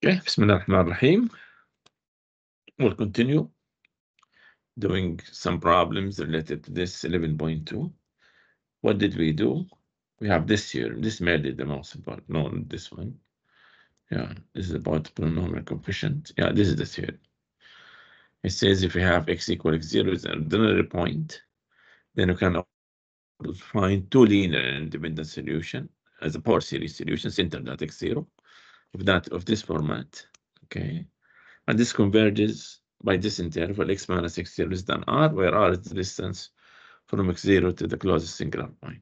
Okay, Bismillah ar-Rahman ar-Rahim. We'll continue doing some problems related to this 11.2. What did we do? We have this here. This made it the most important. No, this one. Yeah, this is about polynomial coefficient. Yeah, this is the theory. It says if we have x equal x 0 is an ordinary point, then we can find two linear independent solutions as a power series solution centered at x0 of this format. Okay. And this converges by this interval x minus x0 less than r, where r is the distance from x0 to the closest singular point.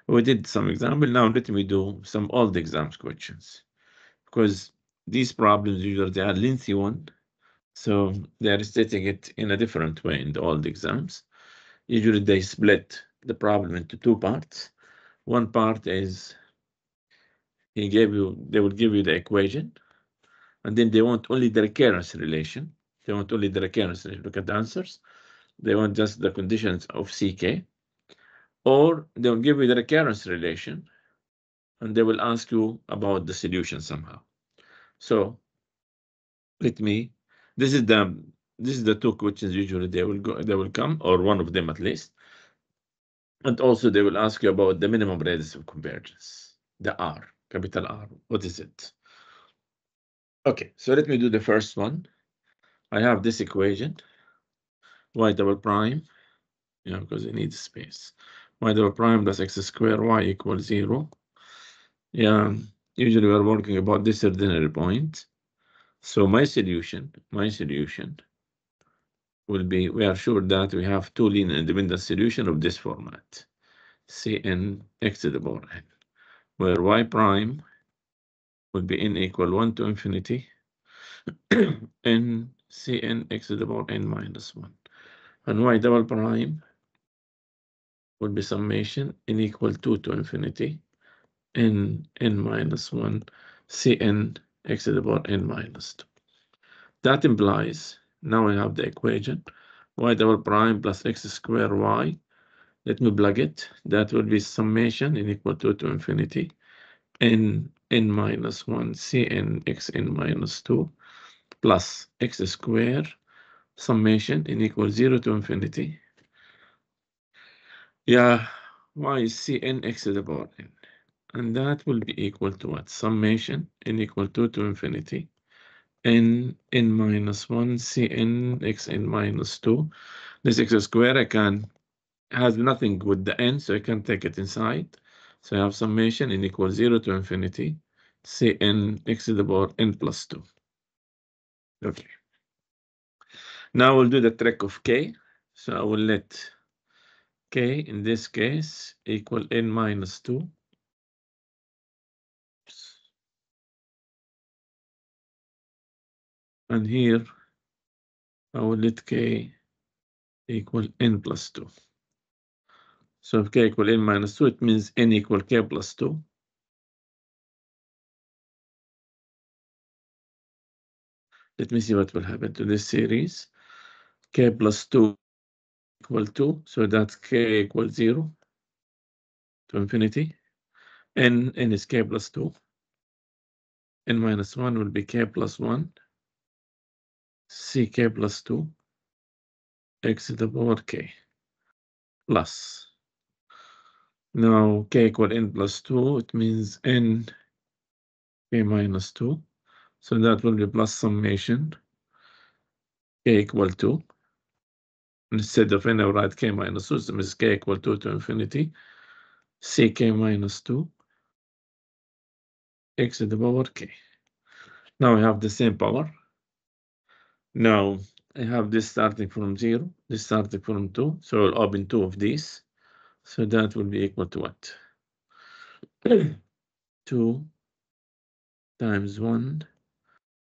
We did some example. Now let me do some old exams questions, because these problems usually they are lengthy one, so they are stating it in a different way in the old exams. Usually they split the problem into two parts. One part is they will give you the equation, and then they want only the recurrence relation. They want only the recurrence relation. Look at the answers. They want just the conditions of CK, or they will give you the recurrence relation, and they will ask you about the solution somehow. So let me. This is the two questions usually they will come, or one of them at least, and also they will ask you about the minimum radius of convergence, the R, capital R. What is it? Okay, so let me do the first one. I have this equation, y double prime, because it needs space. Y double prime plus x squared y equals 0. Yeah, usually we're working about this ordinary point. So my solution will be, we are sure that we have two linear independent solutions of this format, Cn x to the power n, where y prime will be n equal 1 to infinity, n Cn x to the power n minus 1. And y double prime will be summation n equal 2 to infinity, n minus 1 Cn x to the power n minus 2. That implies, now I have the equation, y double prime plus x squared y. Let me plug it. That will be summation n equal 2 to infinity, n minus 1 Cn x n minus 2 plus x squared summation n equal 0 to infinity. Yeah, y is Cn x to the power n. And that will be equal to what? Summation n equal 2 to infinity, n minus 1 Cn x n minus 2. This x squared has nothing with the n, so I can take it inside. So I have summation n equals 0 to infinity Cn x to the power n plus 2. Okay. Now we'll do the trick of k. So I will let k in this case equal n minus 2. And here I will let k equal n plus 2. So if k equal n minus 2, it means n equal k plus 2. Let me see what will happen to this series. K plus 2 equal 2, so that's k equals 0 to infinity. N is k plus 2. N minus 1 will be k plus 1. Ck plus 2. X to the power k plus. Now k equal n plus 2, it means n k minus 2. So that will be plus summation k equal 2. Instead of n, I will write k minus 2, so it means k equal 2 to infinity. Ck minus 2. X to the power k. Now I have the same power. Now I have this starting from 0, this starting from 2. So I'll open 2 of these. So that will be equal to what? 2 times 1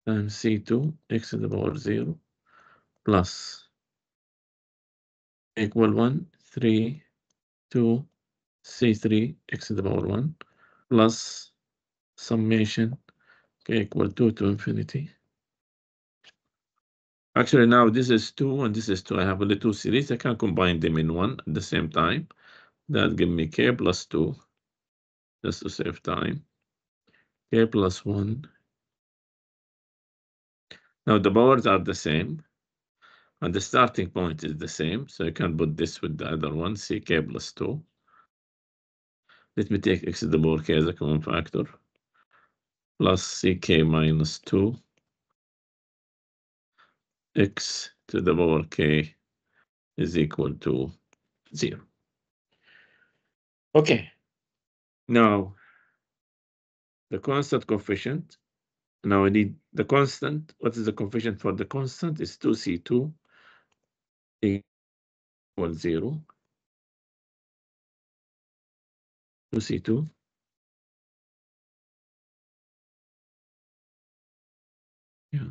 times C2 x to the power 0 plus equal 1, 3, 2, C3 x to the power 1 plus summation k equal 2 to infinity. Actually, now this is 2 and this is 2. I have only 2 series. I can combine them in one at the same time. That give me k plus 2, just to save time. K plus 1 Now the powers are the same, and the starting point is the same, so you can put this with the other one, ck plus 2. Let me take x to the power k as a common factor, plus ck minus 2, x to the power k is equal to 0. Okay, now the constant coefficient. Now I need the constant. What is the coefficient for the constant? Is 2c2 equals 0. 2c2 yeah.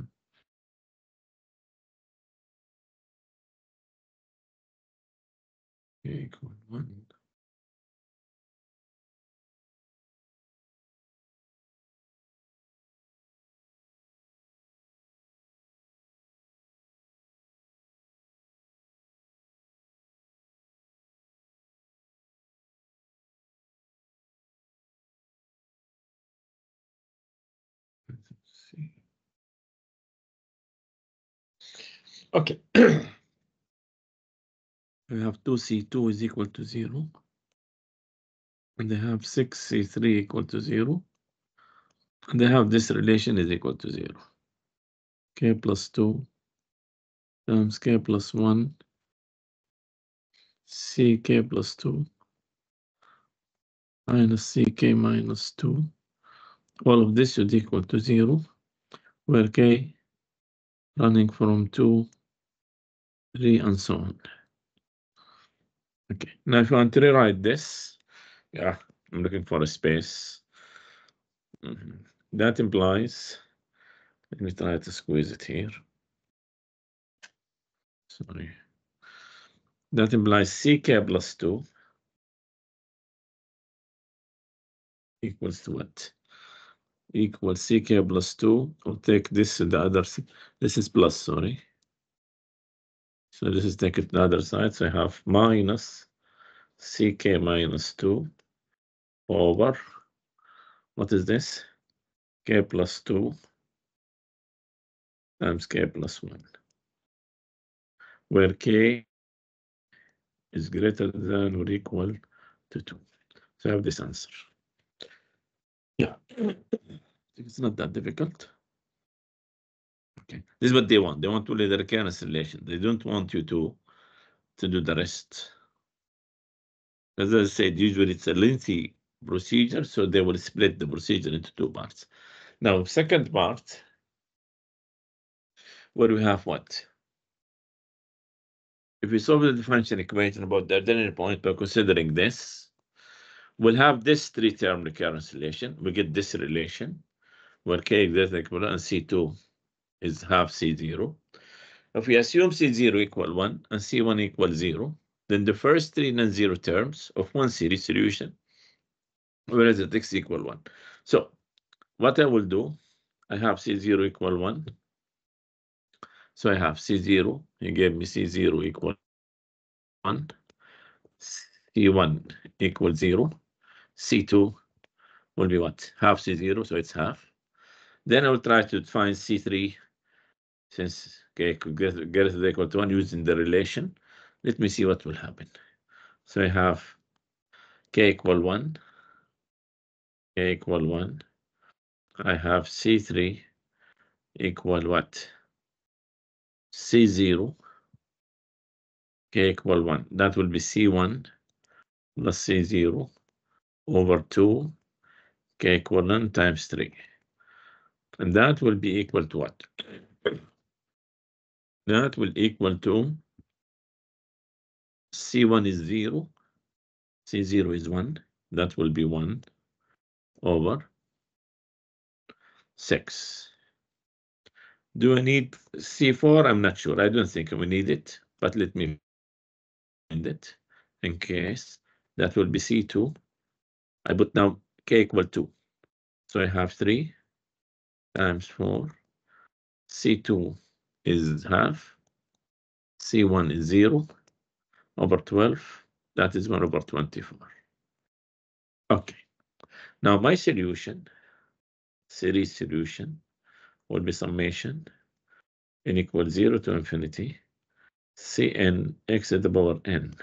Equal 1. Let's see. Okay. We have 2c2 is equal to 0. And they have 6c3 equal to 0. And they have this relation is equal to 0. K plus 2 times k plus 1 ck plus 2 minus ck minus 2. All of this should equal to 0, where k running from 2, 3, and so on. Okay, now if you want to rewrite this, yeah, I'm looking for a space. That implies, let me try to squeeze it here. Sorry. That implies ck plus 2 equals to what? Equals ck plus 2, or take this to the other side. This is plus, sorry. So this is take it to the other side. So I have minus ck minus 2 over, what is this? K plus 2 times k plus 1, where k is greater than or equal to 2. So I have this answer. Yeah, it's not that difficult. Okay, this is what they want. They want only the recurrence relation. They don't want you to do the rest. As I said, usually it's a lengthy procedure, so they will split the procedure into 2 parts. Now, second part, where we have what? If we solve the differential equation about the ordinary point by considering this, we'll have this 3-term recurrence relation. We get this relation where k is greater than equal and C2 is half C0. If we assume C0 equal 1 and C1 equals 0, then the first 3 non-zero terms of one series solution, whereas at x equal 1. So what I will do, I have C0 equal 1. So I have C0, he gave me C0 equal 1, C1 equals 0, C2 will be what? Half C0, so it's half. Then I will try to find C3, since k could get to the equal to 1 using the relation. Let me see what will happen. So I have k equal 1, k equal 1. I have C3 equal what? C0, k equal 1. That will be C1 plus C0 over 2, k equal 1 times 3. And that will be equal to what? That will equal to C1 is 0, C0 is 1. That will be 1 over 6. Do I need C4? I'm not sure. I don't think we need it, but let me find it in case. That will be C2. I put now k equal 2. So I have 3 times 4. C2 is half. C1 is 0 over 12. That is 1 over 24. Okay. Now my solution, series solution, will be summation n equals 0 to infinity, Cn x to the power n.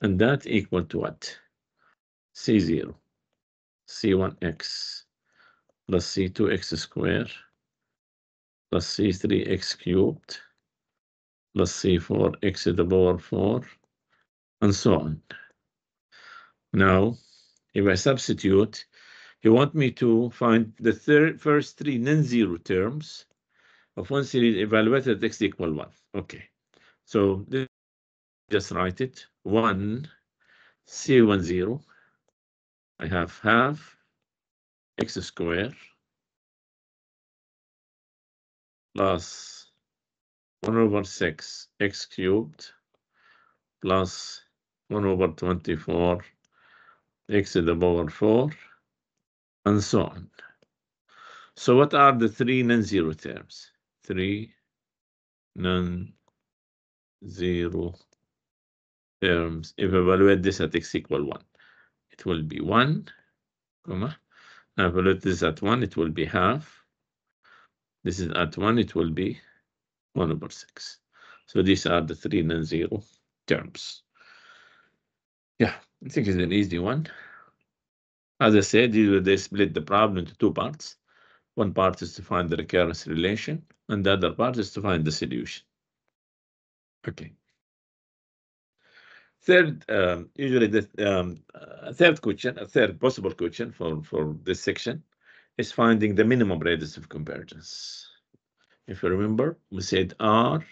And that equal to what? C0, C1x plus C2x squared plus C3x cubed plus C4x to the power 4, and so on. Now, if I substitute, you want me to find the first three non-zero terms of one series evaluated at x equal 1. Okay, so just write it. 1, C10, I have half x squared plus 1 over 6 x cubed plus 1 over 24 x to the power 4, and so on. So what are the three non-zero terms? Three non-zero terms. If I evaluate this at x equal 1, it will be 1, comma. Now evaluate this at 1, it will be half. This is at 1, it will be 1 over 6. So these are the three non-zero terms. Yeah, I think it's an easy one. As I said, they split the problem into two parts. One part is to find the recurrence relation, and the other part is to find the solution. Okay. Third, usually the third question, a third possible question for this section is finding the minimum radius of convergence. If you remember, we said R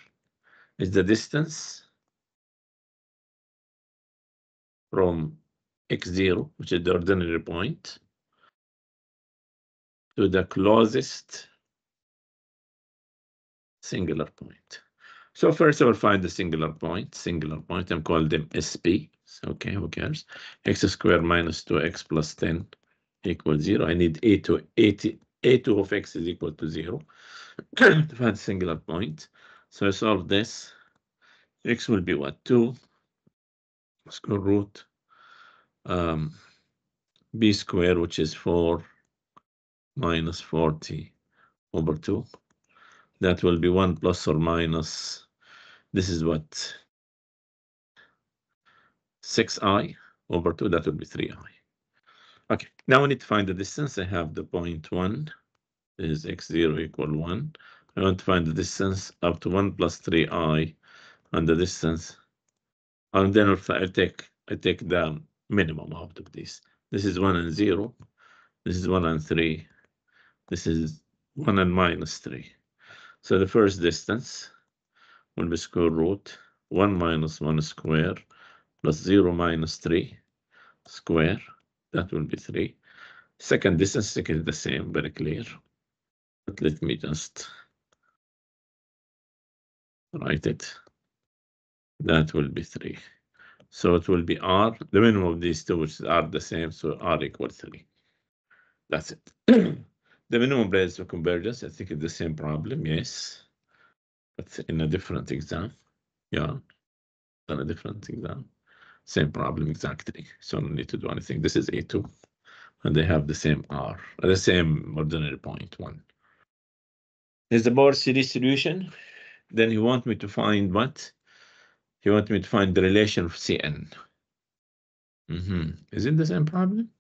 is the distance from x0, which is the ordinary point, to the closest singular point. So first I will find the singular point, I'm calling them SP. So, okay, who cares? X squared minus 2x plus 10 equals 0. I need A2 of x is equal to 0 to find singular point. So I solve this. X will be what? 2 square root b squared, which is 4 minus 40 over 2. That will be 1 plus or minus, this is what? 6i over 2, that will be 3i. Okay, now we need to find the distance. I have the point 1 is x0 equal 1. I want to find the distance up to 1 plus 3i, and the distance, and then I take the minimum out of this. This is 1 and 0. This is 1 and 3. This is 1 and minus 3. So the first distance will be square root 1 minus 1 square plus 0 minus 3 square. That will be 3. Second distance is the same, very clear. But let me just write it. That will be 3. So it will be R, the minimum of these two, which are the same, so R equals 3. That's it. The minimum radius of convergence, I think it's the same problem, yes. But in a different exam. Yeah, in a different exam. Same problem exactly. So no need to do anything. This is A2. And they have the same R, the same ordinary point 1. Here's the power series solution. Then you want me to find what? You want me to find the relation of Cn. Is it the same problem?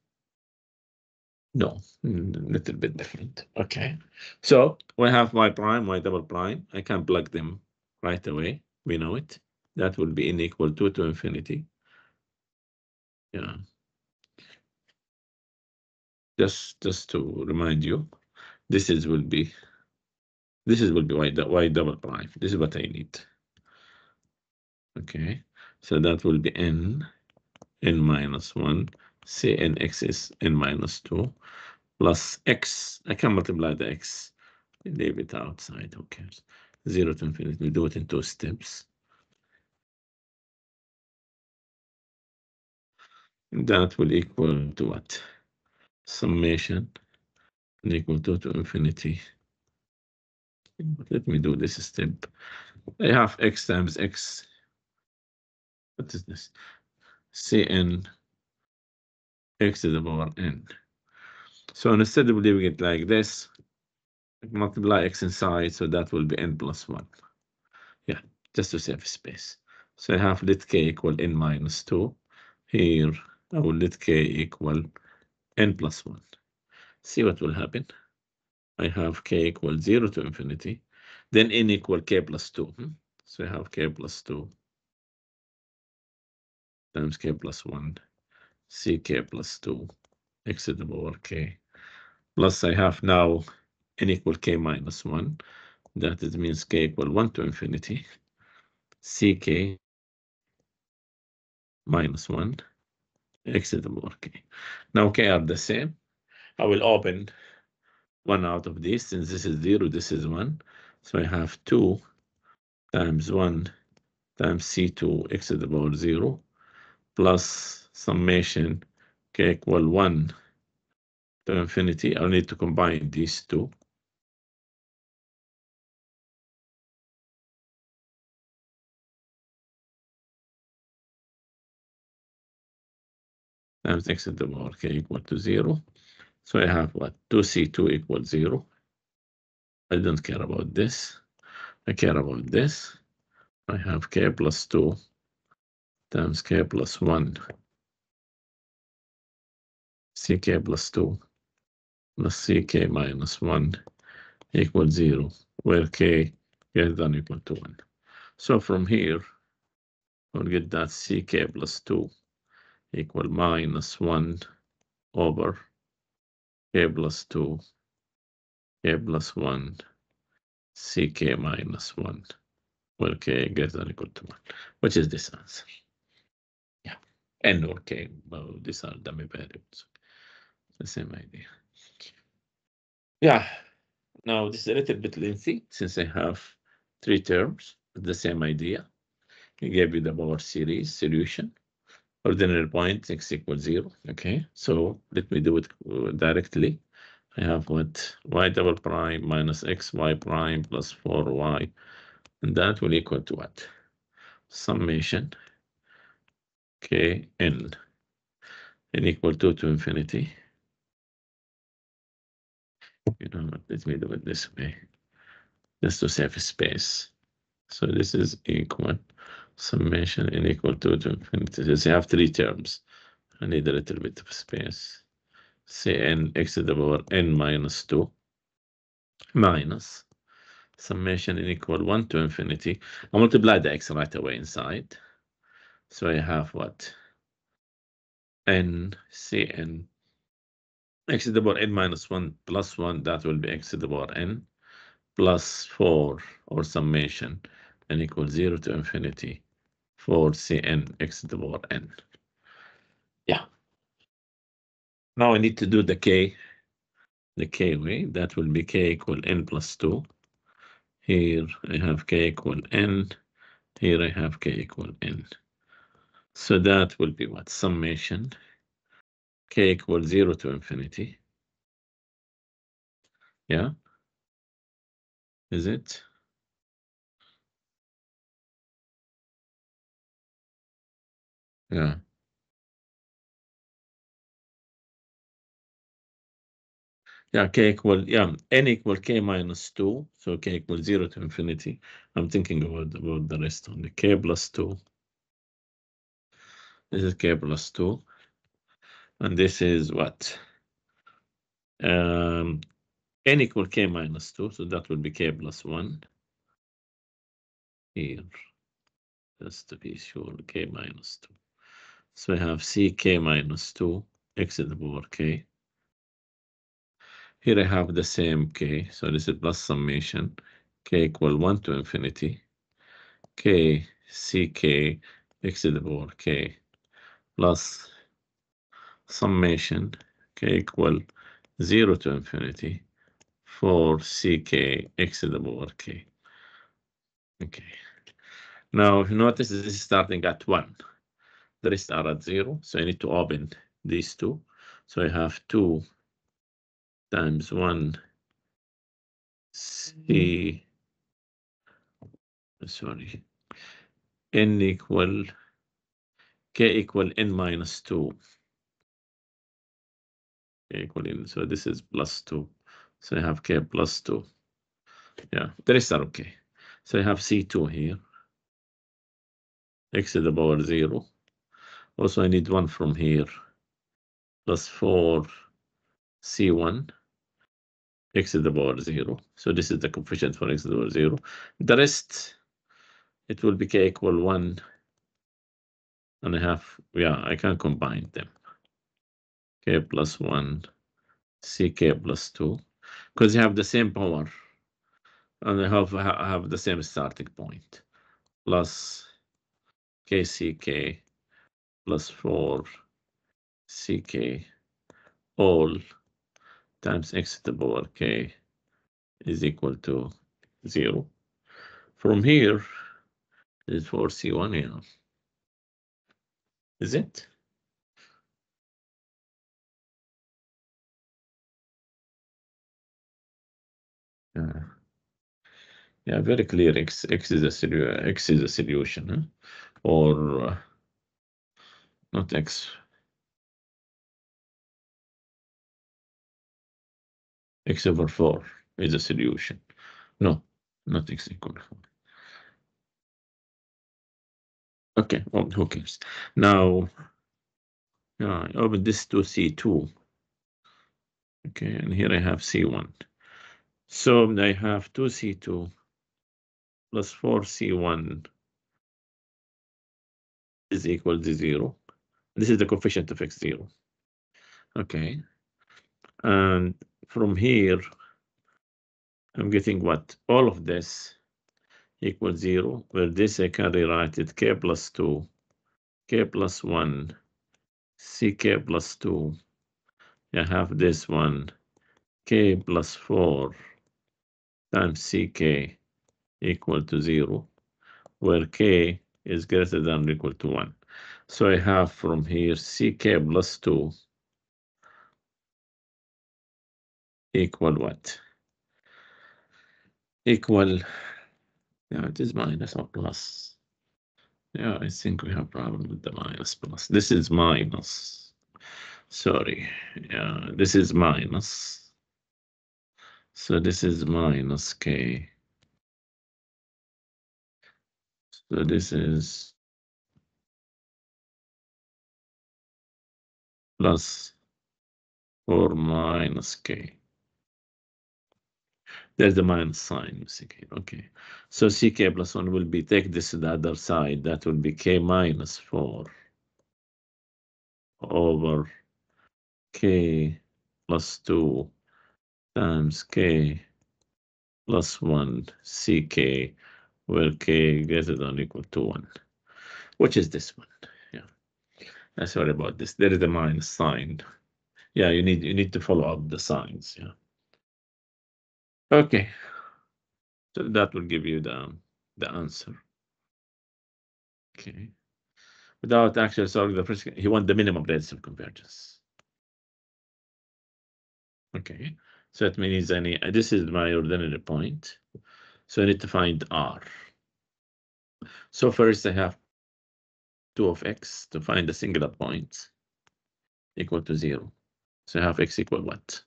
No, a little bit different. Okay. So we have y prime, y double prime. I can plug them right away. We know it. That will be n equal 2 to infinity. Yeah. Just to remind you, this will be y double prime. This is what I need. Okay. So that will be n minus 1. Cn x is n minus 2 plus x. I can multiply the x. Leave it outside. Who cares? 0 to infinity. We do it in 2 steps. That will equal to what? Summation equal to infinity. Let me do this step. I have x times x. What is this? Cn x to the power n. So instead of leaving it like this, multiply x inside, so that will be n plus 1. Yeah, just to save space. So I have let k equal n minus 2. Here, I will let k equal n plus 1. See what will happen. I have k equal 0 to infinity. Then n equal k plus 2. So I have k plus 2 times k plus 1, ck plus 2, x to the power k. Plus I have now n equal k minus 1. That is means k equal 1 to infinity. Ck minus 1, x to the power k. Now k are the same. I will open one out of these. Since this is 0, this is 1. So I have 2 times 1 times c2 x to the power 0 plus summation k equal 1 to infinity. I'll need to combine these two. Times x to the power k equal to 0. So I have what? 2c2 equals 0. I don't care about this. I care about this. I have k plus 2 times k plus 1 ck plus 2 plus ck minus 1 equals 0, where k greater than or equal to 1. So from here, I'll get that ck plus 2 equal minus 1 over k plus 2, k plus 1, ck minus 1, where k greater than or equal to 1, which is this answer. Yeah, n or k, well, these are dummy variables. The same idea. Yeah, now this is a little bit lengthy since I have 3 terms, the same idea. I gave you the power series solution. Ordinary point x equals 0. Okay, so let me do it directly. I have what? Y double prime minus xy prime plus 4y, and that will equal to what? Summation k n equal to infinity. You know what? Let me do it this way, just to save space. So this is equal summation n equal to infinity. So you have 3 terms. I need a little bit of space. Cn x to the power n minus 2 minus summation n equal 1 to infinity. I multiply the x right away inside. So I have what? N Cn x to the power n minus 1 plus 1, that will be x to the power n plus 4, or summation n equals 0 to infinity for Cn x to the power n. Yeah. Now I need to do the k way. That will be k equal n plus 2. Here I have k equal n. Here I have k equal n. So that will be what? Summation k equals 0 to infinity. Yeah. Is it? Yeah. Yeah, k equal, yeah, n equal k minus 2. So k equals 0 to infinity. I'm thinking about the rest only. K plus 2. This is k plus 2. And this is what? N equal k minus 2. So that will be k plus 1. Here. Just to be sure, k minus 2. So I have ck minus 2, x to the power k. Here I have the same k, so this is plus summation, k equal 1 to infinity, k ck x to the power k, plus summation, k equal 0 to infinity, for ck x to the power k. Okay. Now, if you notice, this is starting at 1. The rest are at 0, so I need to open these two. So I have 2 times 1 c, sorry, n equal k equal n minus 2. K equal n, so this is plus 2 So I have k plus 2. Yeah, the rest are okay. So I have C2 here, x to the power 0. Also, I need 1 from here, plus 4 C1, x to the power 0. So this is the coefficient for x to the power 0. The rest, it will be k equal 1. And I have, yeah, I can combine them. K plus 1, ck plus 2, because you have the same power. And I have the same starting point. Plus kck plus 4 ck all times x to the power k is equal to 0. From here is 4c1 here. Is it? Yeah, very clear. X is a solution, huh? Or not x. X over 4 is a solution. No, not x equal 4. Okay, well, who cares? Now, I open this to C2. Okay, and here I have C1. So I have 2C2 plus 4C1 is equal to 0. This is the coefficient of x0. Okay. And from here, I'm getting what? All of this equals 0, where this I can rewrite it k plus 2, k plus 1, ck plus 2. I have this one, k plus 4 times ck equal to 0, where k is greater than or equal to 1. So I have from here ck plus 2 equal what? Equal, yeah, it is minus or plus. Yeah, I think we have problem with the minus plus. This is minus. Sorry. Yeah, this is minus. So this is minus k. So this is plus or minus k. There's the minus sign, ck. Okay. So ck plus 1 will be, take this to the other side. That will be k minus 4 over k plus 2 times k plus 1 ck, where k greater than or equal to 1, which is this one. Yeah. Sorry about this. There is a minus sign. Yeah, you need to follow up the signs. Yeah. Okay. So that will give you the answer. Okay. Without actually solving the first, he wants the minimum radius of convergence. Okay. So it means this is my ordinary point. So I need to find R. So first I have 2 of x to find the singular point equal to 0. So I have x equal what?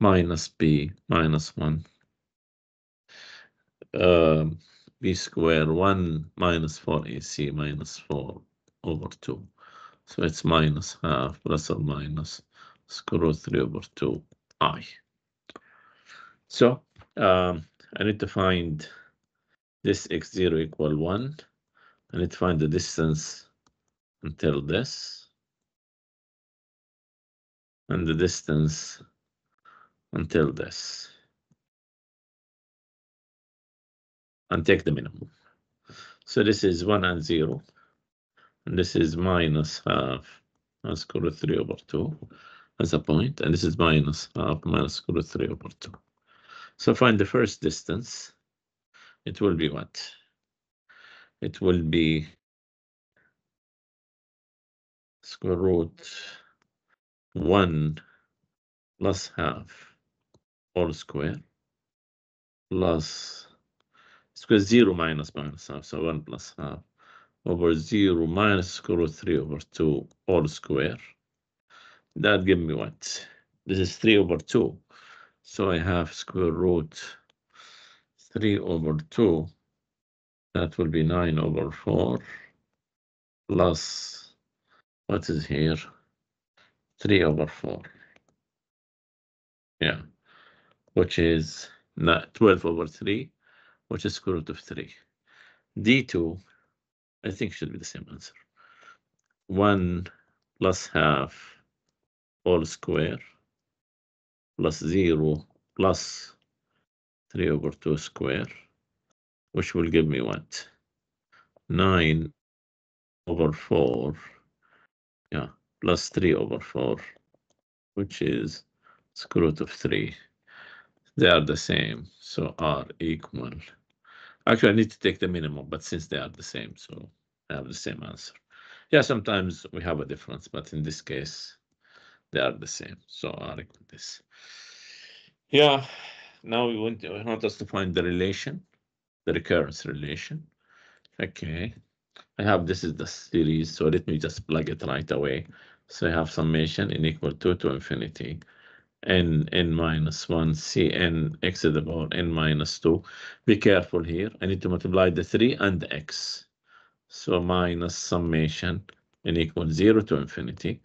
Minus b minus 1. B square 1 minus 4ac minus 4 over 2. So it's minus half plus or minus square root 3 over 2i. So I need to find this x0 equal 1. I need to find the distance until this, and the distance until this, and take the minimum. So this is 1 and 0, and this is minus half square root 3 over 2 as a point, and this is minus half minus square root 3 over 2. So find the first distance. It will be what? It will be square root 1 plus half all square plus square 0 minus half, so 1 plus half over 0 minus square root 3 over 2 all square. That give me what? This is 3 over 2. So I have square root 3 over 2. That will be 9 over 4 plus, what is here? 3 over 4. Yeah, which is 12 over 3, which is square root of 3. D2, I think should be the same answer. 1 plus half all square plus 0 plus 3 over 2 square, which will give me what? 9 over 4, yeah, plus 3 over 4, which is square root of 3. They are the same, so R equal. Actually, I need to take the minimum, but since they are the same, so I have the same answer. Yeah, sometimes we have a difference, but in this case, they are the same. So R equal this. Yeah, now we want us to find the relation, the recurrence relation. Okay, I have, this is the series, so let me just plug it right away. So I have summation n equal to infinity n minus 1 cn x to the power n minus 2. Be careful here. I need to multiply the 3 and the x. So minus summation n equals 0 to infinity.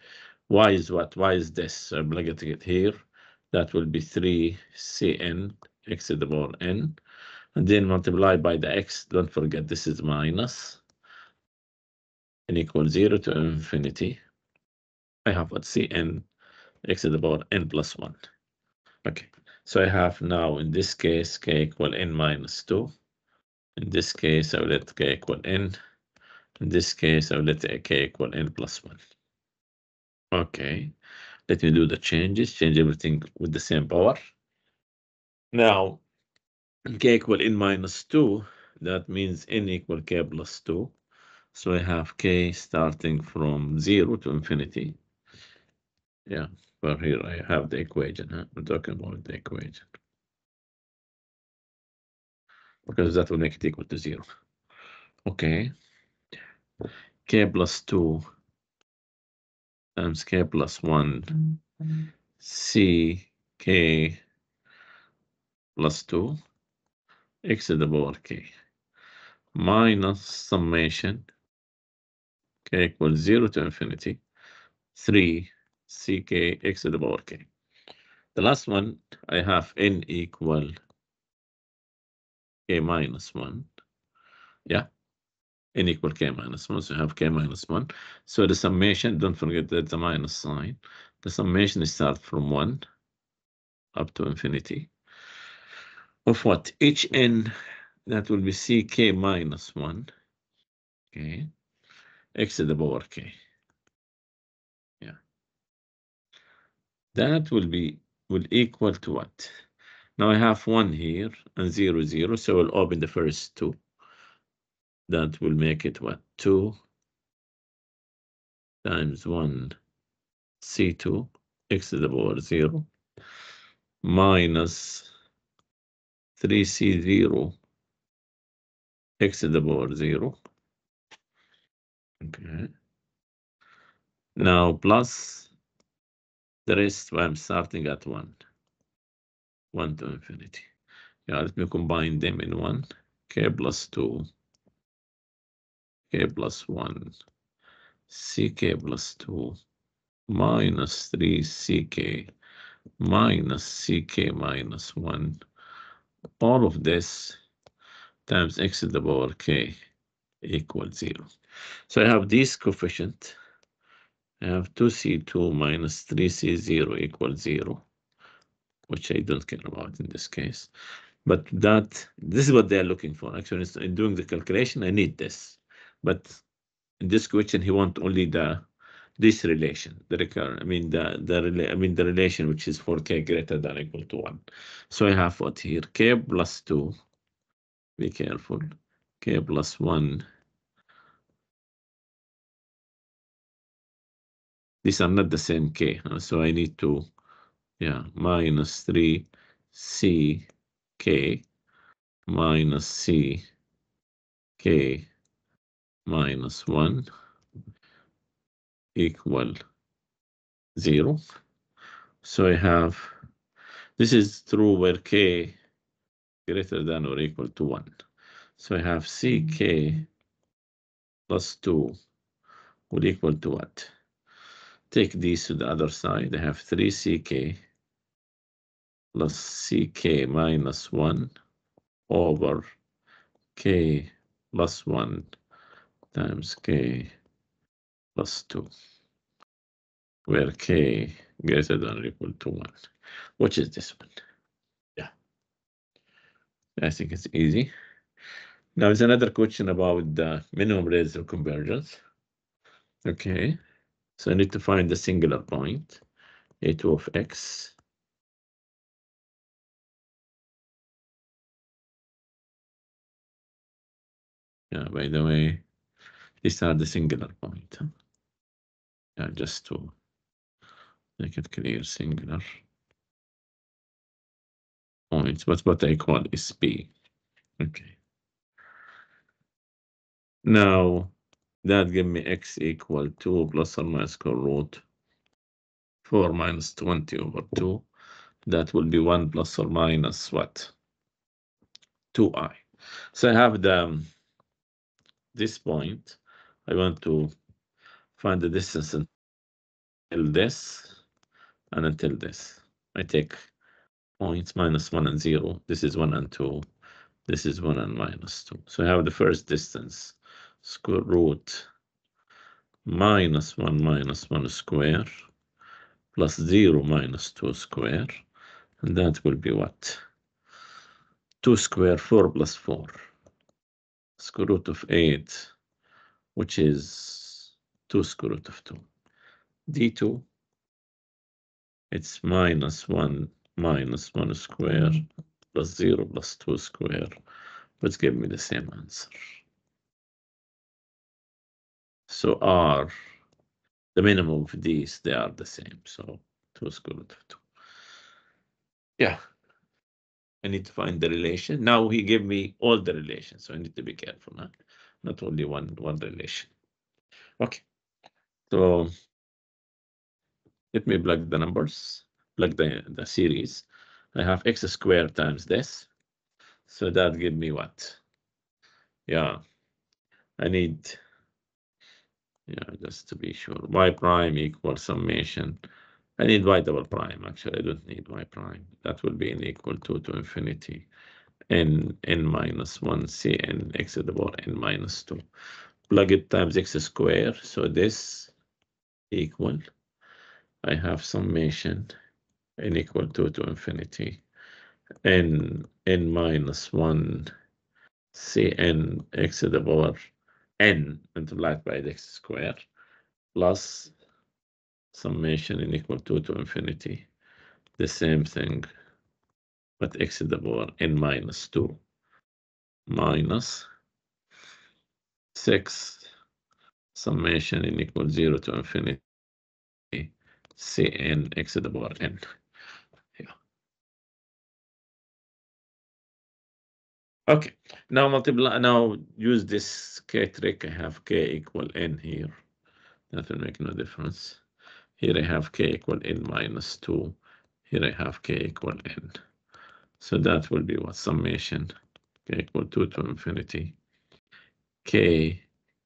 Y is what? Y is this. So I'm plugging it here. That will be 3 cn x to the power n. And then multiply by the x. Don't forget this is minus n equals 0 to infinity. I have what? Cn x to the power n plus 1. Okay, so I have now in this case k equal n minus 2. In this case, I will let k equal n. In this case, I will let k equal n plus 1. Okay, let me do the changes, change everything with the same power. Now, k equal n minus 2, that means n equal k plus 2. So I have k starting from 0 to infinity. Yeah, well, here I have the equation. Huh? We're talking about the equation. Because that will make it equal to 0. Okay. K plus 2 times k plus 1 c k plus 2 x to the power k minus summation k equals 0 to infinity 3 ck x to the power k. The last one, I have n equal k minus 1. Yeah, n equal k minus 1, so I have k minus 1. So the summation, don't forget that the minus sign. The summation starts from 1 up to infinity of what? Hn, that will be ck minus 1, okay, x to the power k. Yeah, that will equal to what? Now I have 1 here and 0, 0, so we'll open the first 2. That will make it what? 2 times 1 c2 x to the power 0 minus 3c0 x to the power 0. Okay. Now plus the rest, I'm starting at 1 to infinity. Yeah, let me combine them in 1. K plus 2, k plus 1, ck plus 2, minus 3 ck, minus ck minus 1. All of this times x to the power k equals 0. So I have this coefficient. I have 2c2 minus 3c0 equals 0, which I don't care about in this case. But this is what they're looking for. Actually, in doing the calculation, I need this. But in this question, he wants only this relation, the recurrent. I mean the relation which is for k greater than or equal to 1. So I have what here? K plus 2. Be careful. K plus 1. These are not the same k, so I need to, yeah, minus 3 c k minus c k minus 1 equal 0. So I have This is true where k greater than or equal to 1. So I have ck plus 2 will equal to what? Take these to the other side. I have 3ck plus ck minus 1 over k plus 1 times k plus 2, where k greater than or equal to 1, which is this one. Yeah, I think it's easy. Now, there's another question about the minimum radius of convergence. Okay, so I need to find the singular point, a2 of x. Yeah, by the way, these are the singular point. Huh? Yeah, just to make it clear, singular points. But what I call is P. Okay. Now, that give me x equal to plus or minus square root 4 minus 20 over 2. That will be 1 plus or minus what? 2i. So I have this point. I want to find the distance until this and until this. I take points minus 1 and 0. This is 1 and 2. This is 1 and minus 2. So I have the first distance, square root minus 1 square plus 0 minus 2 square. And that will be what? 2 square, 4 plus 4. Square root of 8, which is 2 square root of 2. D2, it's minus 1 square plus 0 plus 2 square, which give me the same answer. So R, the minimum of these, they are the same. So 2 square root of 2. Yeah. I need to find the relation. Now he gave me all the relations, so I need to be careful, huh? Not only one relation. Okay. So let me plug the numbers, plug the series. I have x squared times this. So that give me what? Yeah. I need, yeah, just to be sure, y prime equals summation. I need y double prime. Actually, I don't need y prime. That will be n equal to infinity n minus 1 cn x to the power n minus 2. Plug it times x squared. So this equal, I have summation n equal to infinity n minus 1 cn x to the power n multiplied by the x squared plus summation n equal to infinity, the same thing, but x to the power n minus 2 minus 6 summation n equal 0 to infinity cn x to the power n. Yeah. Okay. Now multiply. Now use this k trick. I have k equal n here. That will make no difference. Here I have k equal n minus 2. Here I have k equal n. So that will be what? Summation k equal 2 to infinity k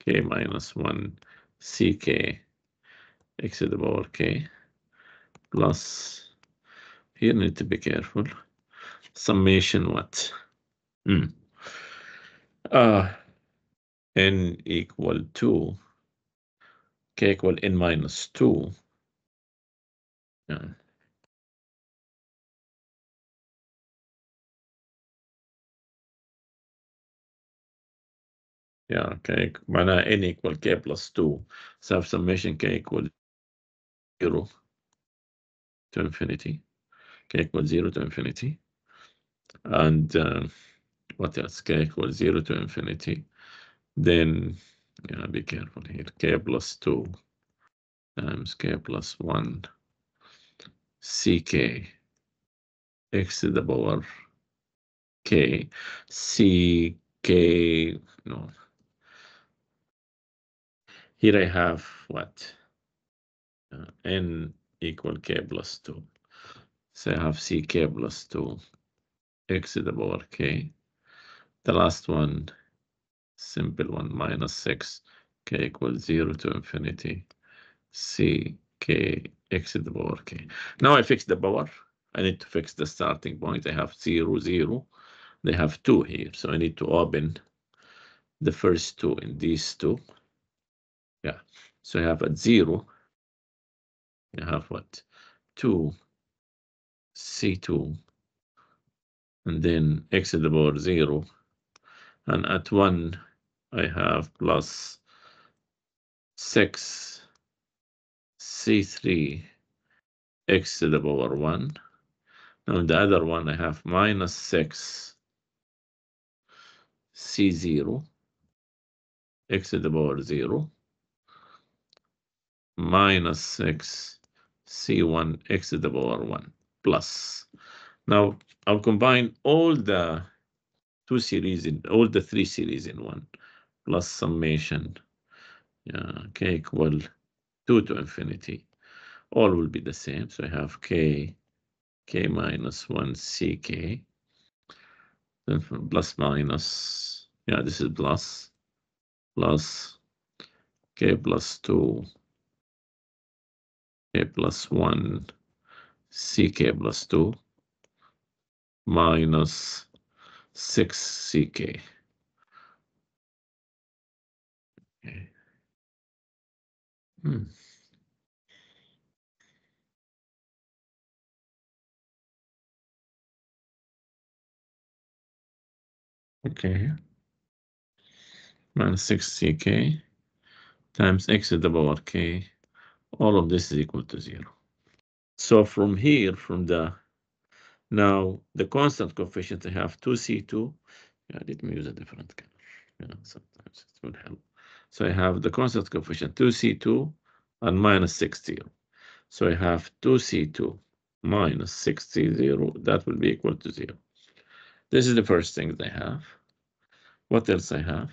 minus 1 ck x to the power k plus, here need to be careful, summation what? N equal to k equal n minus 2. Yeah. Yeah, k معناها n equal k plus 2. So I have summation k equal 0 to infinity. K equal 0 to infinity. And what else? K equal 0 to infinity. Then, yeah, be careful here. K plus 2 times k plus 1 ck x to the power k ck, no. Here I have what? N equal k plus 2. So I have ck plus 2 x to the power k. The last one, simple one, minus 6 k equals 0 to infinity c k x to the power k. Now I fix the power. I need to fix the starting point. I have 0, 0. They have 2 here, so I need to open the first 2 in these 2. Yeah, so I have at 0, I have what? 2 c2, and then x to the power 0, and at 1 I have plus 6 c3 x to the power 1. Now in the other one I have minus 6 c0 x to the power 0 minus 6 c1 x to the power 1 plus. Now I'll combine all the two series in all the three series in one plus summation. Yeah, k equal 2 to infinity. All will be the same. So I have k minus 1 ck, then plus minus, yeah, this is plus k plus 2 k plus 1 ck plus 2 minus 6 ck. Okay. Okay, minus 6 ck times x to the power k. All of this is equal to 0. So from here, now the constant coefficient, I have 2c2. Yeah, let me use a different color. Yeah, sometimes it will help. So I have the constant coefficient 2c2 and minus 60. So I have 2c2 minus 60. That will be equal to 0. This is the first thing I have. What else I have?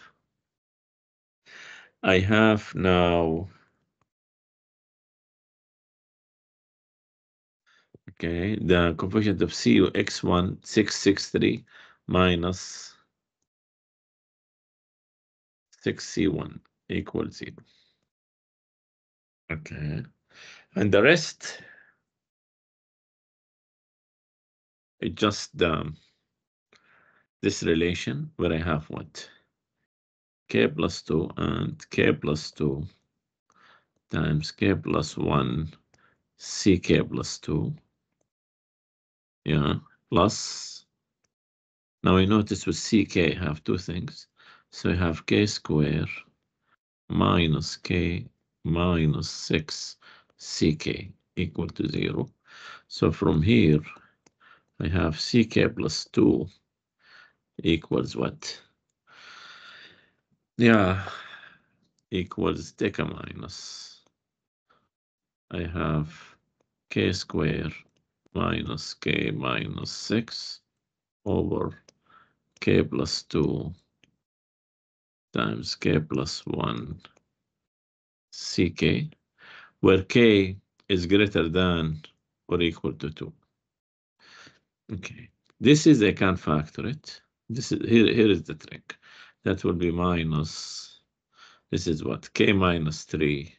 I have now, okay, the coefficient of CU x1 663 minus 6c1 equals 0. Okay, and the rest is just this relation where I have what? K plus 2 and k plus 2 times k plus 1 ck plus 2. Yeah, plus, now I notice with ck I have two things. So I have k square minus k minus 6 ck equal to 0. So from here, I have ck plus 2 equals what? Yeah, equals, take a minus. I have k square minus k minus 6 over k plus 2 times k plus 1 ck, where k is greater than or equal to 2. Okay, this is, I can factor it. This is, here is the trick. That will be minus, this is what, k minus 3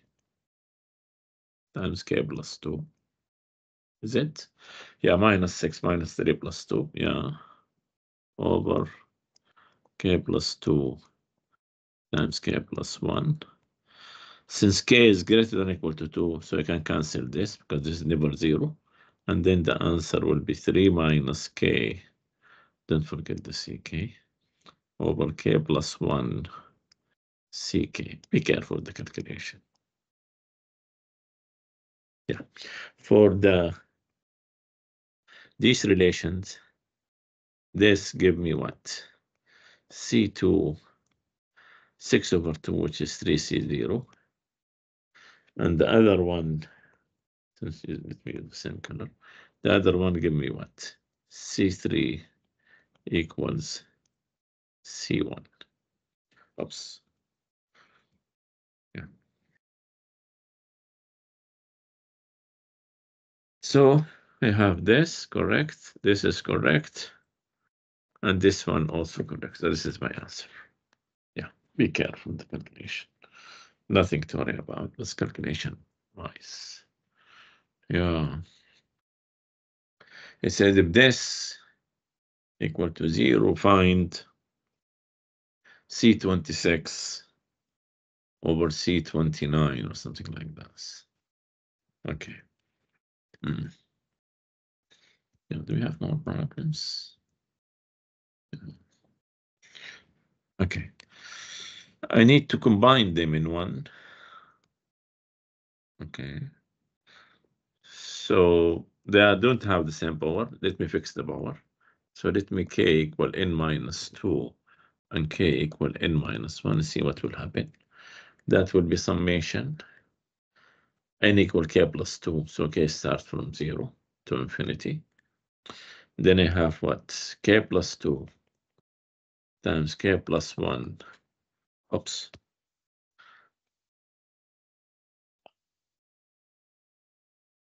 times k plus 2. Is it? Yeah, minus 6 minus 3 plus 2, yeah, over k plus 2 times k plus 1. Since k is greater than or equal to 2, so I can cancel this because this is never 0. And then the answer will be 3 minus k, don't forget the ck, over k plus 1 ck. Be careful with the calculation. Yeah, for these relations, this give me what? C2 6 over 2, which is 3c0. And the other one, since let me use the same color, the other one give me what? C3 equals C1. Oops. Yeah. So I have this correct, this is correct, and this one also correct. So this is my answer. Yeah, be careful with the calculation. Nothing to worry about. This calculation wise. Yeah. It says if this equal to 0, find C26 over C29 or something like this. Okay. Yeah, do we have more problems? Okay. I need to combine them in one. Okay. So they don't have the same power. Let me fix the power. So let me k equal n minus 2 and k equal n minus 1. See what will happen. That will be summation n equal k plus 2. So k starts from 0 to infinity. Then I have what? K plus 2 times k plus 1. Oops.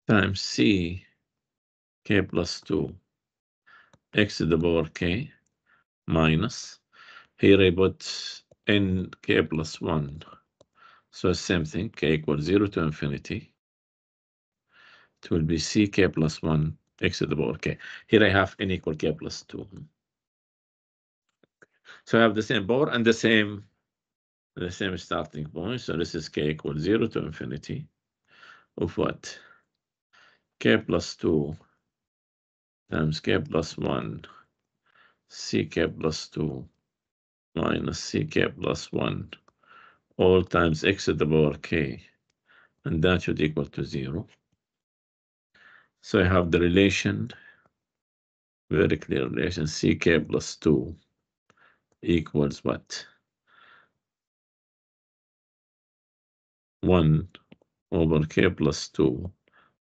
Times c k plus 2 x to the power k minus. Here I put n k plus 1. So same thing, k equals 0 to infinity. It will be ck plus 1 x to the power k. Here I have n equal k plus 2. So I have the same power and the same starting point. So this is k equals 0 to infinity of what? K plus 2 times k plus 1 ck plus 2 minus ck plus 1 all times x to the power k, and that should equal to 0. So I have the relation, very clear relation, ck plus 2 equals what? 1 over k plus 2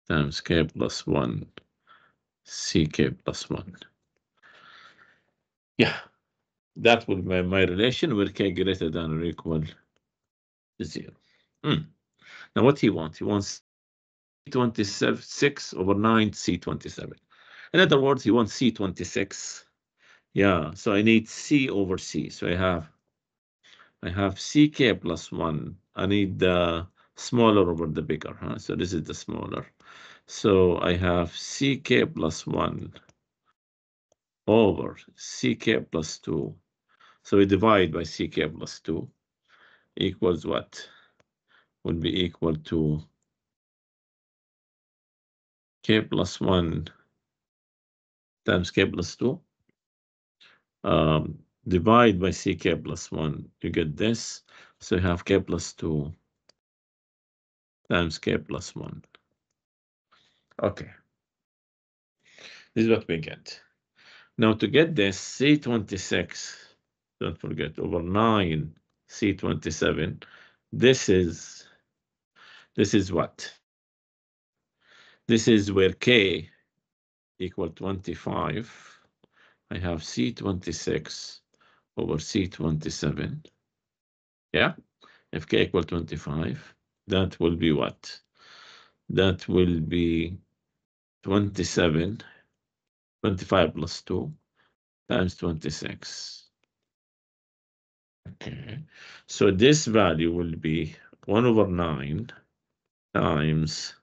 times k plus 1 ck plus 1. Yeah, that will be my relation where k greater than or equal to 0. Now what he wants? He wants 26 over 9 C27. In other words, he wants C26. Yeah, so I need C over C. So I have CK plus 1. I need the smaller over the bigger, huh? So this is the smaller. So I have CK plus 1 over CK plus 2. So we divide by CK plus 2 equals what? Would be equal to K plus 1 times K plus 2. Divide by ck plus 1, you get this. So you have k plus 2 times k plus 1. Okay. This is what we get. Now to get this, C26, don't forget, over 9 C27, this is what? This is where k equal 25. I have C26 over C27. Yeah? If k equal 25, that will be what? That will be 25 plus 2 times 26. Okay, so this value will be 1 over 9 times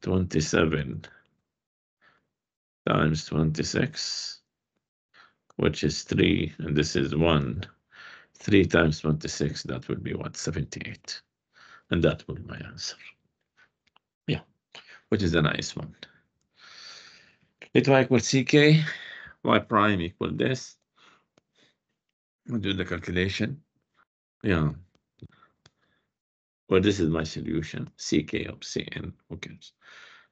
27 times 26, which is 3, and this is 1. 3 times 26, that will be what? 78. And that will be my answer. Yeah, which is a nice one. Let y equal ck, y prime equal this. We'll do the calculation. Yeah. Well, this is my solution, ck of cn. Okay.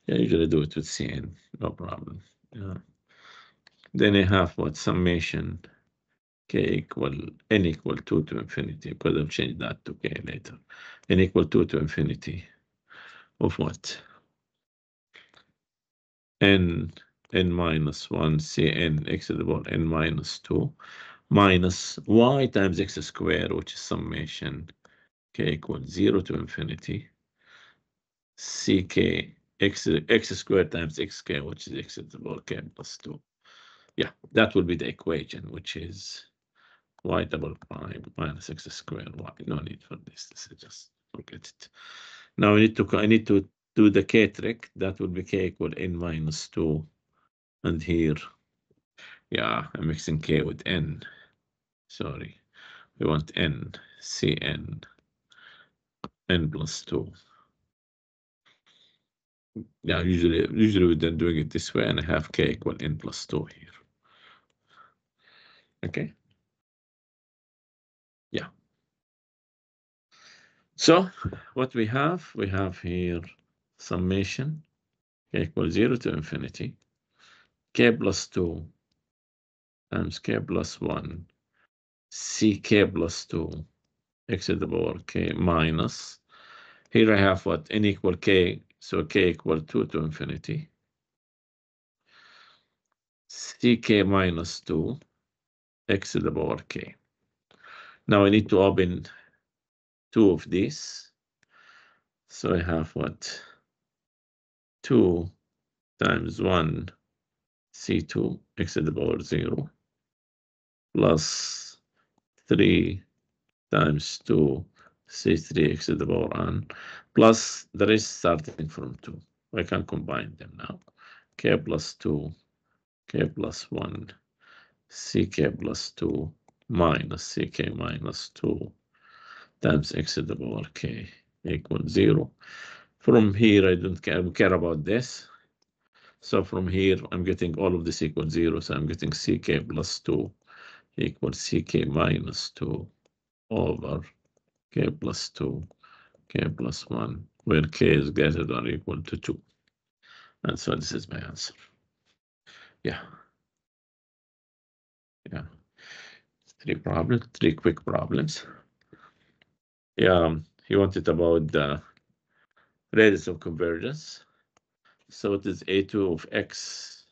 Yeah, I usually do it with cn, no problem. Yeah. Then I have what? Summation k equal n equal 2 to infinity, because I've changed that to k later. N equal 2 to infinity of what? n minus 1 cn x to the power n minus 2 minus y times x squared, which is summation k equals 0 to infinity ck x squared times xk, which is x to the power k plus 2. Yeah, that will be the equation, which is y double prime minus x squared y. No need for this. This is just forget it. Now I need to do the k trick. That would be k equal n minus 2. And here, yeah, I'm mixing k with n. Sorry. We want n, Cn, n plus 2. Yeah, usually we're then doing it this way, and I have k equal n plus 2 here. Okay. Yeah. So what we have here summation k equals 0 to infinity, k plus 2 times k plus 1, ck plus 2, x to the power k minus. Here I have what? N equal k, so k equal 2 to infinity. Ck minus 2, x to the power k. Now I need to open 2 of these. So I have what? 2 times 1 C2 x to the power 0 plus 3 times 2 C3 x to the power n plus the rest starting from 2. I can combine them now. K plus 2, K plus 1, Ck plus 2 minus Ck minus 2 times x to the power k equals 0. From here, I don't care about this. So from here, I'm getting all of this equals 0. So I'm getting Ck plus 2 equals Ck minus 2 over K plus 2, K plus 1, where K is greater than or equal to 2. And so this is my answer. Yeah. Yeah. 3 quick problems. Yeah, he wanted about the radius of convergence. So it is A2 of x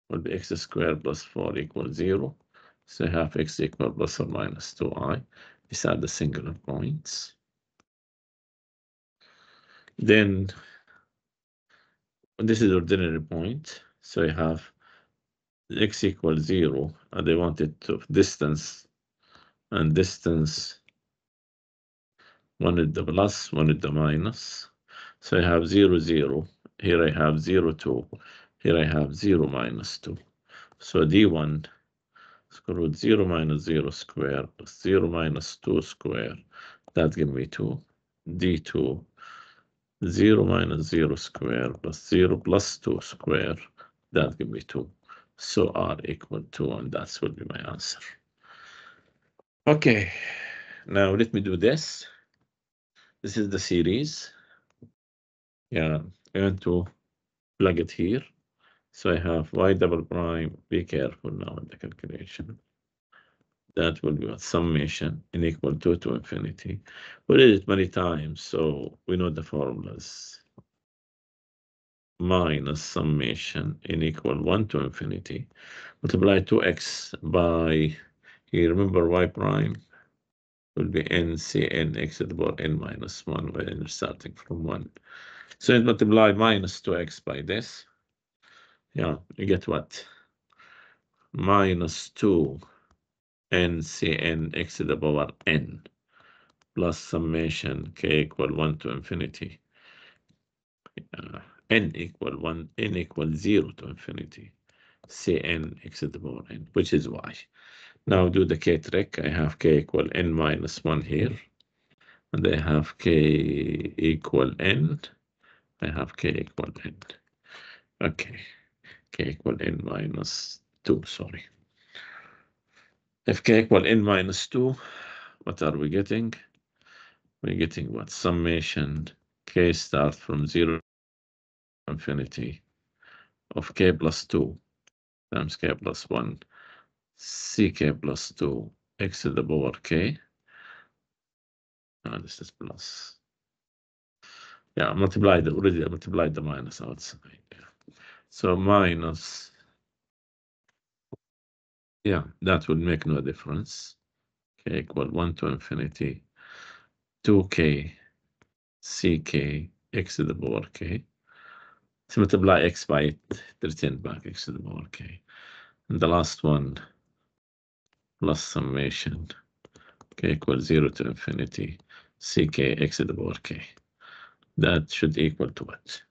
will be x squared plus 4 equals 0. So I have x equal plus or minus 2i. These are the singular points. Then this is ordinary point. So I have x equals 0, and I want it to distance, and distance, one with the plus, one with the minus. So I have 0, 0. Here I have 0, 2. Here I have 0, minus 2. So D1 square root 0 minus 0 square plus 0 minus 2 square. That gives me 2. D2 0 minus 0 square plus 0 plus 2 square. That gives me 2. So R equal 2, and that will be my answer. Okay, now let me do this. This is the series. Yeah, I want to plug it here. So I have y double prime. Be careful now in the calculation. That will be a summation n equal 2 to infinity. We did it many times, so we know the formulas. Minus summation n equal 1 to infinity. Multiply 2x by, you remember y prime will be n Cn x to the power n minus 1 when starting from 1. So it multiply minus 2x by this. Yeah, you get what? Minus 2 n Cn x to the power n plus summation k equal 1 to infinity. N equal 1, n equal 0 to infinity. Cn x to the power n, which is y. Now do the k trick. I have k equal n minus 1 here. And I have k equal n. I have k equal n. Okay. K equal n minus 2, sorry. If k equal n minus 2, what are we getting? We're getting what? Summation k start from 0 to infinity of k plus 2 times k plus 1, ck plus 2, x to the power k. This is plus. Yeah, already multiplied the minus outside. Yeah. So minus, yeah, that would make no difference. K equal 1 to infinity, 2k ck x to the power k So multiply x by it, return back x to the power k. And the last one, plus summation, k equals 0 to infinity, ck x to the power k. That should equal to what?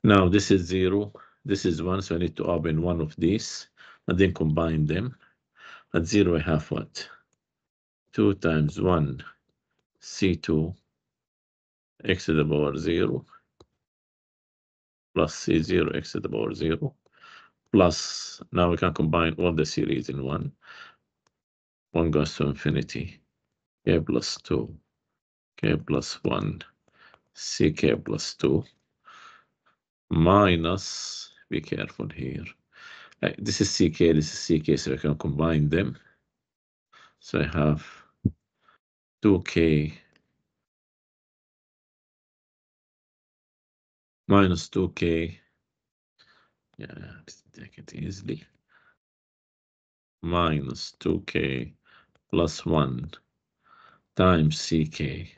Now this is 0, this is 1, so I need to open one of these, and then combine them. At 0, I have what? 2 times 1, c2, x to the power 0, plus c0, x to the power 0, plus, now we can combine all the series in one. 1 goes to infinity, k plus 2, k plus 1, ck plus 2, minus, be careful here. This is ck, this is ck, so I can combine them. So I have 2k minus 2k, yeah, let's take it easily, minus 2k plus 1 times ck,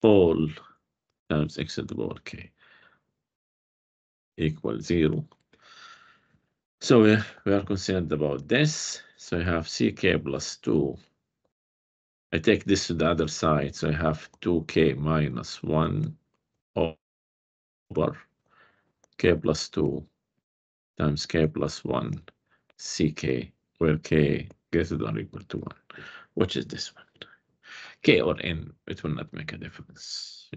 all times x to the power k equals 0. So we are concerned about this. So I have ck plus 2. I take this to the other side, so I have 2k minus 1 over k plus 2 times k plus 1 ck, where k greater than or equal to 1, which is this one. K or n, it will not make a difference.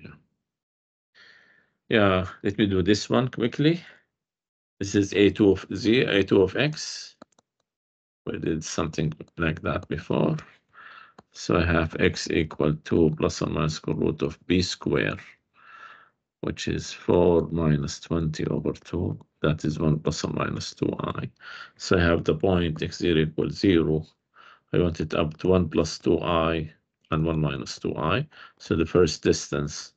Yeah, let me do this one quickly. This is a2 of z, a2 of x. We did something like that before. So I have x equal to plus or minus square root of b square, which is 4 minus 20 over 2. That is 1 plus or minus 2i. So I have the point x0 equals 0. I want it up to 1 plus 2i and 1 minus 2i. So the first distance,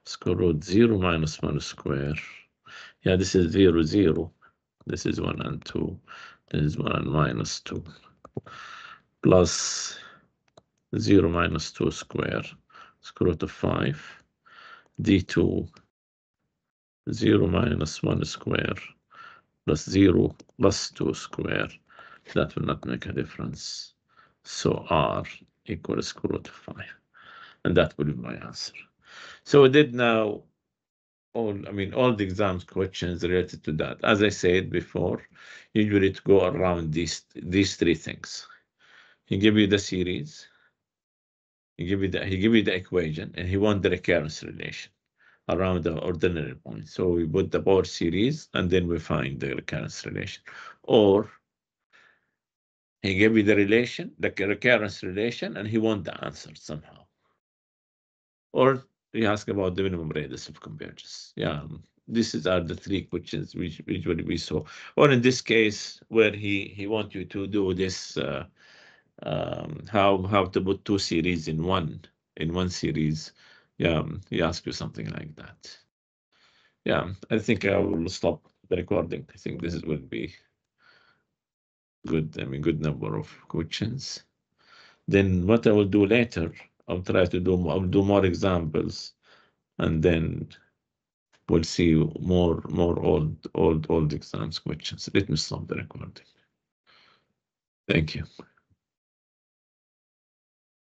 square root 0 minus 1 square. Yeah, this is 0, 0. This is 1 and 2. This is 1 and minus 2. Plus 0 minus 2 square, square root of 5. d2, 0 minus 1 square, plus 0 plus 2 square. That will not make a difference. So r equals square root of 5. And that will be my answer. So we did now all the exams questions related to that. As I said before, usually to go around these three things. He give you the series, he give you the equation, and he want the recurrence relation around the ordinary point. So we put the power series, and then we find the recurrence relation. Or he gave you the relation, the recurrence relation, and he want the answer somehow. Or he ask about the minimum radius of convergence. Yeah, these are the three questions which usually we saw. Or in this case, where he want you to do this, how to put two series in one series. Yeah, he asked you something like that. Yeah, I think I will stop the recording. I think this will be good. Good number of questions. Then what I will do later, I'll do more examples, and then we'll see more old exams questions. Let me stop the recording. Thank you.